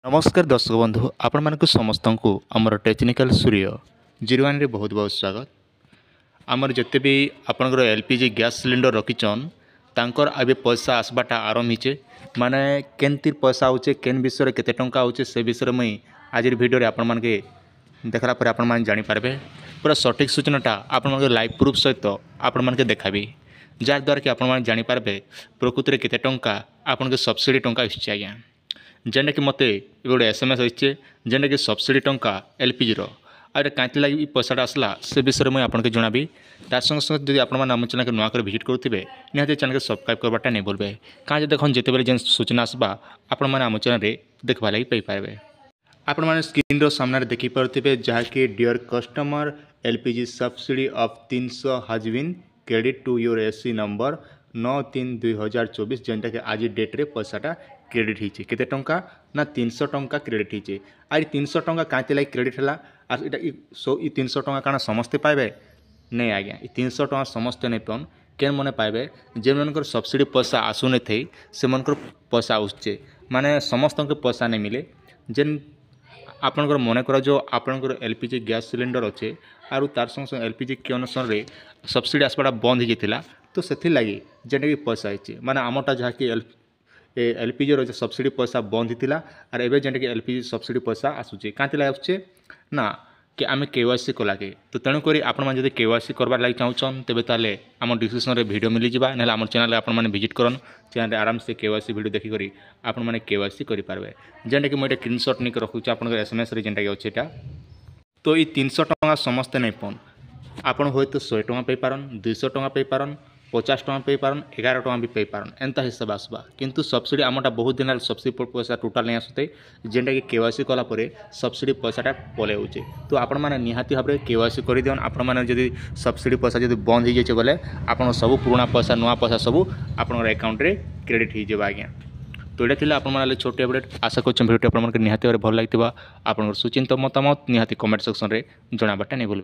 नमस्कार दर्शक बंधु आपण मानक समस्त को आमर टेक्निकल सूर्य 01 रे बहुत बहुत स्वागत। आमर जिते भी आपंकर एलपीजी गैस सिलिंडर रखीचन तांकर आबे पैसा आसबाटा आरंभ होचे माने केनतिर पैसा होचे केन विषय केते टंका होचे से विषय मुई आज वीडियो रे आपण मानके देखला पर आपण मान जानि पारबे पूरा सटीक सूचनाटा आपण मानके लाइव प्रूफ सहित आपण मानके देखाबी जार द्वारा कि आपण मान जानि पारबे प्रकृति रे केते टंका आपण के सब्सिडी टंका आछि आज्ञा जेनटा कि मते गोटे एसएमएस आइछे जेनटा कि सब्सिडी टंका एलपीजी रो आरे कांति लागि पैसाटा आसला से विषय में आपन के जणाबी तार संग संग जदि आपण मान आम चैनल के नुआ कर विजिट करुथिबे निहाते चैनल के सब्सक्राइब करबाटा नै भूलबे काजे देखन जेते बेले जेन सूचना आसबा आपण मान आम चैनल रे देखबा लागि पई पारबे। आपण मान स्क्रीन रो सामने देखि पारुथिबे जहा कि dear customer LPG subsidy of 300 has been credit to your SC number 9/3/2024 जेनटा कि आज डेट रे पैसाटा क्रेडिट होइए केते टंका ना 300 टंका क्रेडिट होइए आर 300 टंका कांति लाग क्रेडिट हला आर इटा 300 टंका काना समस्ते पाइबे नहीं आज्ञा 300 टंका समस्ते नहीं पाउन केन मने पाइबे जे मनकर सब्सिडी पैसा आसु नै थई से मनकर पैसा आउचे माने समस्त के पैसा नहीं मिले जेन आपनकर मने करा जो आपनकर एलपीजी गैस सिलिंडर अच्छे आर तार संग एलपीजी के अनुसार रे सब्सिडी आसपाटा बंद हो जाता तो से लगी जेनटा कि पैसा होइए माने आमटा जहाँ कि एलपीजी रो सब्सिडी पैसा बंद होता और एवं जेनटा कि एलपीजी सब्सिडी पैसा आसूचे कांति लगे आसुचे ना कि आम केवाईसी कलाके तो तेणुक आपण मैंने केवाईसी करवार लगे चाहून तेज ताले आम डिस्क्रिप्शन में वीडियो मिल जावा ना आम चैनल आपण मैंने विजिट करन चैनल आराम से केवाईसी वीडियो देखिक आपण मैंने केवाईसी करेंगे जेनटा कि मुझे स्क्रीनशॉट नहीं रखुचे आप एसएमएस जेनटा कि अच्छे तो ये 300 टंका समस्ते नहीं पान आपड़ हूँ तो 100 टंका पे पारन 200 टंका पे पारन 50 टंका पे पारन 11 टंका भी पे पारन एंता हिसाब आसबा किंतु सब्सिडी आमटा बहुत दिन सब्सिडी पैसा टोटाल नहीं आसुते जेनटा कि केवाईसी कला परे सब्सिडी पैसाटा पलै होचे तो आपण माने निहाती भाबरे केवाईसी करि दियन आपण माने जदि सब्सिडी पैसा जदि बंद हो जाइए बोले आपण सब पुराना पैसा नुआ पैसा सब आपण अकाउंट रे क्रेडिट हो जाए आज्ञा। तो ये थी आपने छोटे अपडेट आशा कर भिडियो आप निहाती भल लगी आप सुचिंत मतामत निहाती कमेंट सेक्शन में जनाबाटा नहीं भूल।